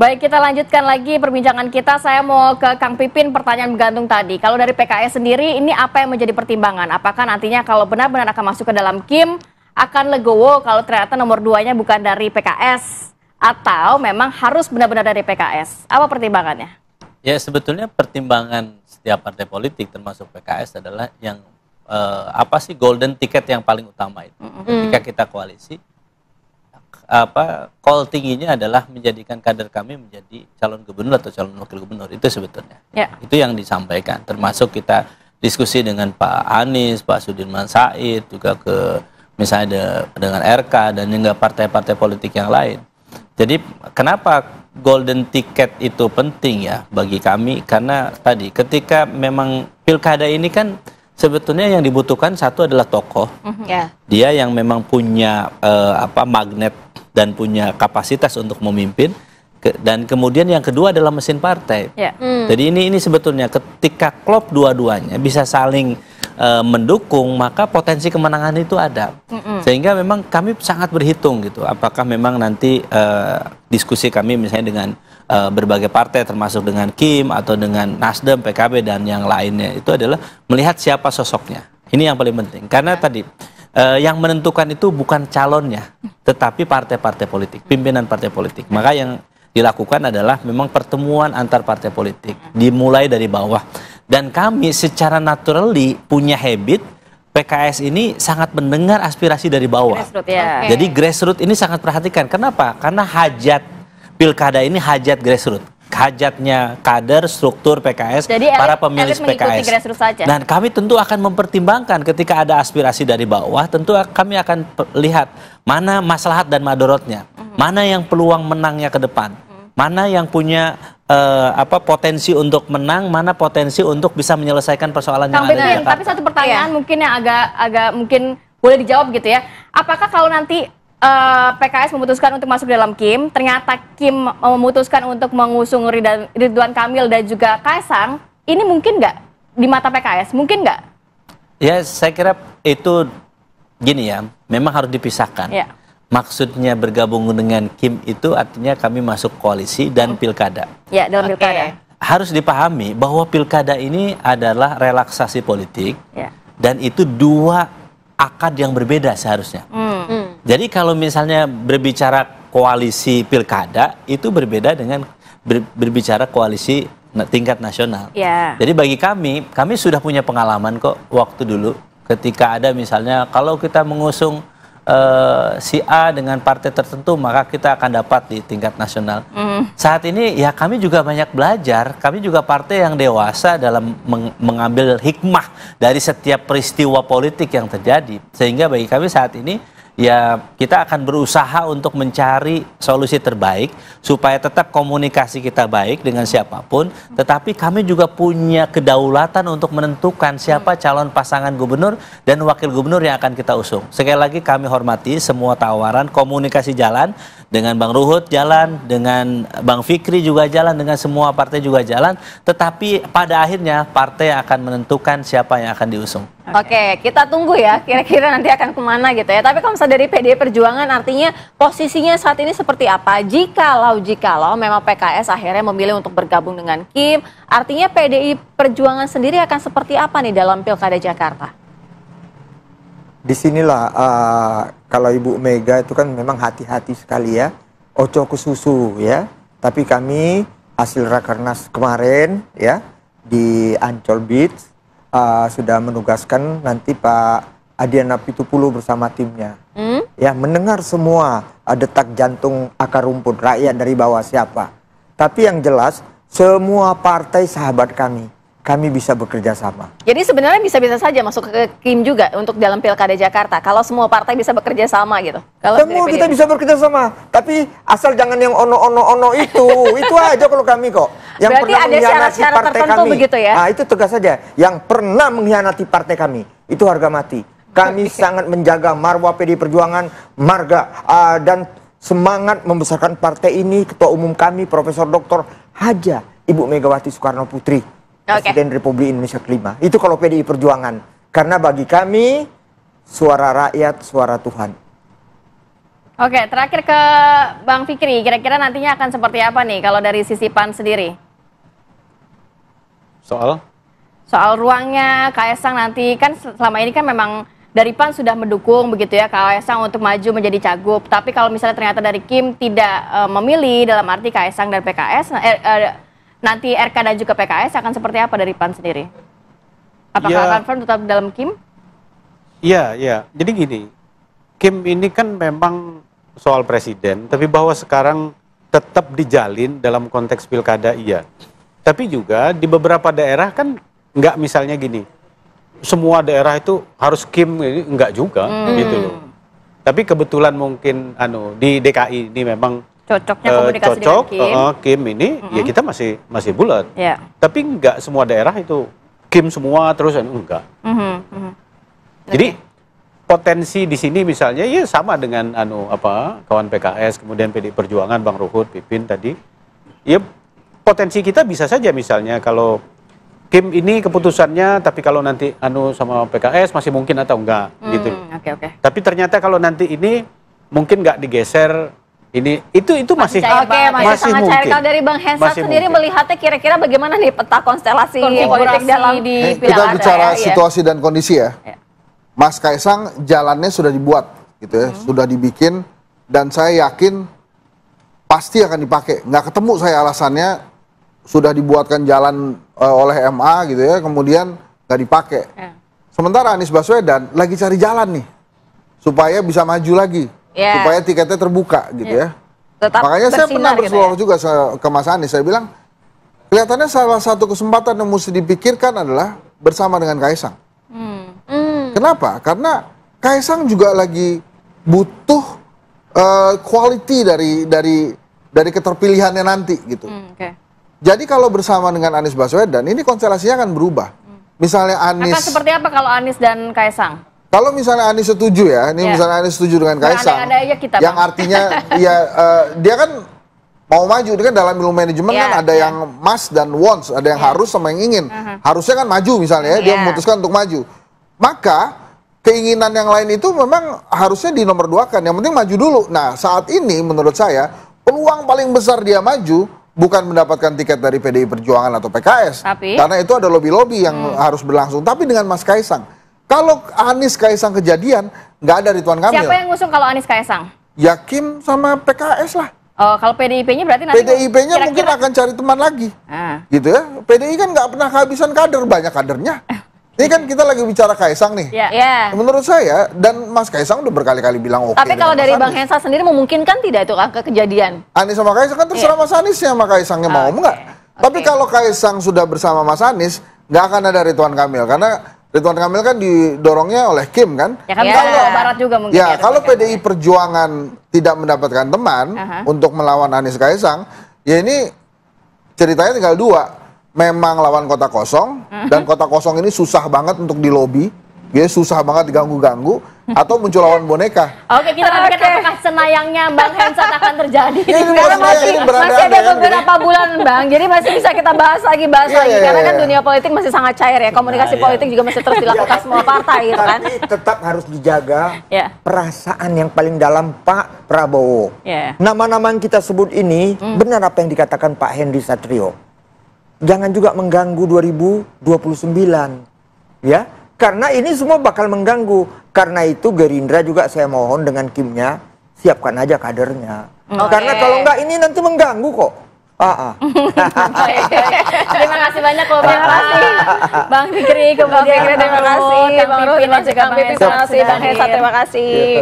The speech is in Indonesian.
Baik, kita lanjutkan lagi perbincangan kita. Saya mau ke Kang Pipin, pertanyaan bergantung tadi. Kalau dari PKS sendiri, ini apa yang menjadi pertimbangan? Apakah nantinya kalau benar-benar akan masuk ke dalam KIM, akan legowo kalau ternyata nomor 2-nya bukan dari PKS? Atau memang harus benar-benar dari PKS? Apa pertimbangannya? Ya, sebetulnya pertimbangan setiap partai politik, termasuk PKS, adalah yang apa sih golden ticket yang paling utama itu. Ketika kita koalisi, call tingginya adalah menjadikan kader kami menjadi calon gubernur atau calon wakil gubernur, itu sebetulnya. Itu yang disampaikan, termasuk kita diskusi dengan Pak Anies, Pak Sudirman Said, juga ke misalnya dengan RK dan juga partai-partai politik yang lain. Jadi kenapa golden ticket itu penting ya bagi kami, karena tadi ketika memang pilkada ini kan sebetulnya yang dibutuhkan satu adalah tokoh, dia yang memang punya magnet dan punya kapasitas untuk memimpin, dan kemudian yang kedua adalah mesin partai. Jadi ini sebetulnya ketika klop dua-duanya bisa saling mendukung, maka potensi kemenangan itu ada. Sehingga memang kami sangat berhitung gitu, apakah memang nanti diskusi kami misalnya dengan berbagai partai termasuk dengan KIM atau dengan Nasdem, PKB dan yang lainnya, itu adalah melihat siapa sosoknya. Ini yang paling penting, karena tadi yang menentukan itu bukan calonnya, tetapi partai-partai politik, pimpinan partai politik. Maka yang dilakukan adalah memang pertemuan antar partai politik, dimulai dari bawah. Dan kami secara naturally punya habit, PKS ini sangat mendengar aspirasi dari bawah. Jadi grassroots ini sangat perhatikan. Kenapa? Karena hajat pilkada ini hajat grassroots. Hajatnya kader, struktur PKS, jadi para pemilih PKS. Dan kami tentu akan mempertimbangkan ketika ada aspirasi dari bawah, tentu kami akan lihat mana maslahat dan madorotnya, mana yang peluang menangnya ke depan, mana yang punya potensi untuk menang, mana potensi untuk bisa menyelesaikan persoalan yang ada di Jakarta. Tapi satu pertanyaan mungkin yang agak mungkin boleh dijawab gitu ya. Apakah kalau nanti PKS memutuskan untuk masuk dalam KIM, ternyata KIM memutuskan untuk mengusung Ridwan Kamil dan juga Kaisang, ini mungkin nggak di mata PKS? Mungkin nggak? Ya, saya kira itu gini ya, memang harus dipisahkan. Maksudnya bergabung dengan KIM itu artinya kami masuk koalisi dan pilkada. Ya, dalam pilkada. Harus dipahami bahwa pilkada ini adalah relaksasi politik, dan itu dua akad yang berbeda seharusnya. Jadi kalau misalnya berbicara koalisi pilkada, itu berbeda dengan berbicara koalisi tingkat nasional. Jadi bagi kami sudah punya pengalaman kok waktu dulu ketika ada misalnya kalau kita mengusung si A dengan partai tertentu, maka kita akan dapat di tingkat nasional. Saat ini ya kami juga banyak belajar, kami juga partai yang dewasa dalam mengambil hikmah dari setiap peristiwa politik yang terjadi. Sehingga bagi kami saat ini ya kita akan berusaha untuk mencari solusi terbaik supaya tetap komunikasi kita baik dengan siapapun, tetapi kami juga punya kedaulatan untuk menentukan siapa calon pasangan gubernur dan wakil gubernur yang akan kita usung. Sekali lagi kami hormati semua tawaran, komunikasi jalan dengan Bang Ruhut jalan, dengan Bang Fikri juga jalan, dengan semua partai juga jalan, tetapi pada akhirnya partai akan menentukan siapa yang akan diusung. Oke, kita tunggu ya, kira-kira nanti akan kemana gitu ya. Tapi kalau misalnya dari PDI Perjuangan, artinya posisinya saat ini seperti apa? Jikalau memang PKS akhirnya memilih untuk bergabung dengan KIM, artinya PDI Perjuangan sendiri akan seperti apa nih dalam Pilkada Jakarta? Disinilah kalau Ibu Mega itu kan memang hati-hati sekali ya, oco ke susu ya. Tapi kami hasil Rakernas kemarin ya di Ancol Beach, sudah menugaskan nanti Pak Adiana Pitupulu bersama timnya ya mendengar semua detak jantung akar rumput rakyat dari bawah siapa. Tapi yang jelas semua partai sahabat kami bisa bekerja sama. Jadi sebenarnya bisa-bisa saja masuk ke KIM juga untuk dalam Pilkada Jakarta kalau semua partai bisa bekerja sama gitu. Kalau semua kita bisa bekerja sama, tapi asal jangan yang ono itu aja kalau kami kok. Yang berarti pernah ada syarat-syarat tertentu kami, begitu ya? Nah itu tegas saja. Yang pernah mengkhianati partai kami itu harga mati. Kami sangat menjaga marwah PDI Perjuangan, marga dan semangat membesarkan partai ini. Ketua Umum kami Profesor Dr. Haja Ibu Megawati Soekarno Putri, Presiden Republik Indonesia kelima. Itu kalau PDI Perjuangan. Karena bagi kami suara rakyat, suara Tuhan. Oke, terakhir ke Bang Fikri, kira-kira nantinya akan seperti apa nih kalau dari sisi PAN sendiri? Soal ruangnya Kaesang nanti, kan selama ini kan memang dari PAN sudah mendukung begitu ya Kaesang untuk maju menjadi cagup. Tapi kalau misalnya ternyata dari Kim tidak memilih dalam arti Kaesang dan PKS, nanti RK dan juga PKS akan seperti apa dari PAN sendiri? Apakah akan firm tetap dalam Kim? Iya. Jadi gini, Kim ini kan memang soal presiden, tapi bahwa sekarang tetap dijalin dalam konteks pilkada iya. Tapi juga di beberapa daerah kan nggak misalnya gini, semua daerah itu harus Kim, enggak juga gitu loh. Tapi kebetulan mungkin di DKI ini memang cocoknya komunikasi cocok dengan Kim ini ya kita masih bulat. Yeah. Tapi enggak semua daerah itu Kim semua terus enggak. Jadi potensi di sini misalnya ya sama dengan kawan PKS, kemudian PDI Perjuangan Bang Ruhut, Pipin tadi. Ya potensi kita bisa saja misalnya kalau Kim ini keputusannya, tapi kalau nanti sama PKS masih mungkin atau enggak gitu. Oke. Tapi ternyata kalau nanti ini mungkin nggak digeser, itu masih masih sangat cair. Kalau dari Bang Hensat sendiri melihatnya kira-kira bagaimana nih peta konstelasi politik dalam di kita bicara situasi dan kondisi ya. Mas Kaesang jalannya sudah dibuat gitu ya, sudah dibikin dan saya yakin pasti akan dipakai. Nggak ketemu saya alasannya. Sudah dibuatkan jalan oleh MA gitu ya, kemudian nggak dipakai. Sementara Anies Baswedan lagi cari jalan nih, supaya bisa maju lagi, supaya tiketnya terbuka gitu ya. Tetap makanya saya pernah bersuara gitu juga ke Mas Anies, saya bilang, kelihatannya salah satu kesempatan yang mesti dipikirkan adalah bersama dengan Kaesang. Kenapa? Karena Kaesang juga lagi butuh quality dari keterpilihannya nanti gitu. Jadi kalau bersama dengan Anies Baswedan, ini konstelasinya akan berubah. Misalnya Anies... Akan seperti apa kalau Anies dan Kaesang? Kalau misalnya Anies setuju ya, ini misalnya Anies setuju dengan Kaesang, yang artinya dia kan mau maju, dia kan dalam ilmu manajemen kan ada yang must dan wants, ada yang harus sama yang ingin. Harusnya kan maju misalnya, dia memutuskan untuk maju. Maka keinginan yang lain itu memang harusnya dinomorduakan, yang penting maju dulu. Nah saat ini menurut saya, peluang paling besar dia maju, bukan mendapatkan tiket dari PDI Perjuangan atau PKS. Karena itu ada lobby-lobby yang harus berlangsung. Tapi dengan Mas Kaesang. Kalau Anies Kaesang kejadian, nggak ada Ridwan Kamil. Siapa yang ngusung kalau Anies Kaesang? Ya Kim sama PKS lah. Oh, kalau PDIP-nya berarti nanti... PDIP-nya mungkin akan cari teman lagi. Gitu ya. PDI kan nggak pernah kehabisan kader, banyak kadernya. Ini kan kita lagi bicara Kaesang nih. Menurut saya, dan Mas Kaesang udah berkali-kali bilang oke. Tapi kalau dari Bang Hensat sendiri memungkinkan tidak itu angka kejadian? Anies sama Kaesang kan terserah Mas Anies sama Kaesangnya mau enggak. Tapi kalau Kaesang sudah bersama Mas Anies, nggak akan ada Ridwan Kamil. Karena Ridwan Kamil kan didorongnya oleh Kim kan. Ya kan Jawa Barat juga mungkin. Ya kalau PDI Perjuangan tidak mendapatkan teman untuk melawan Anies Kaesang, ya ini ceritanya tinggal dua. Memang lawan kota kosong, dan kota kosong ini susah banget untuk dilobi, dia susah banget diganggu-ganggu, atau muncul lawan boneka. Oke, kita nantikan apakah senayangnya Bang Hensat akan terjadi. Karena masih ada beberapa bulan Bang, jadi masih bisa kita bahas lagi. Karena kan dunia politik masih sangat cair ya, komunikasi politik juga masih terus dilakukan semua partai gitu kan. Tapi tetap harus dijaga perasaan yang paling dalam Pak Prabowo. Nama-nama yang kita sebut ini, benar apa yang dikatakan Pak Henry Satrio. Jangan juga mengganggu 2029, ya. Karena ini semua bakal mengganggu. Karena itu Gerindra juga saya mohon dengan Kimnya, siapkan aja kadernya. Karena kalau enggak ini nanti mengganggu kok. Terima kasih banyak loh Bang Fikri, kemudian terima kasih Bang Ruhut, Bang Hensat, terima kasih.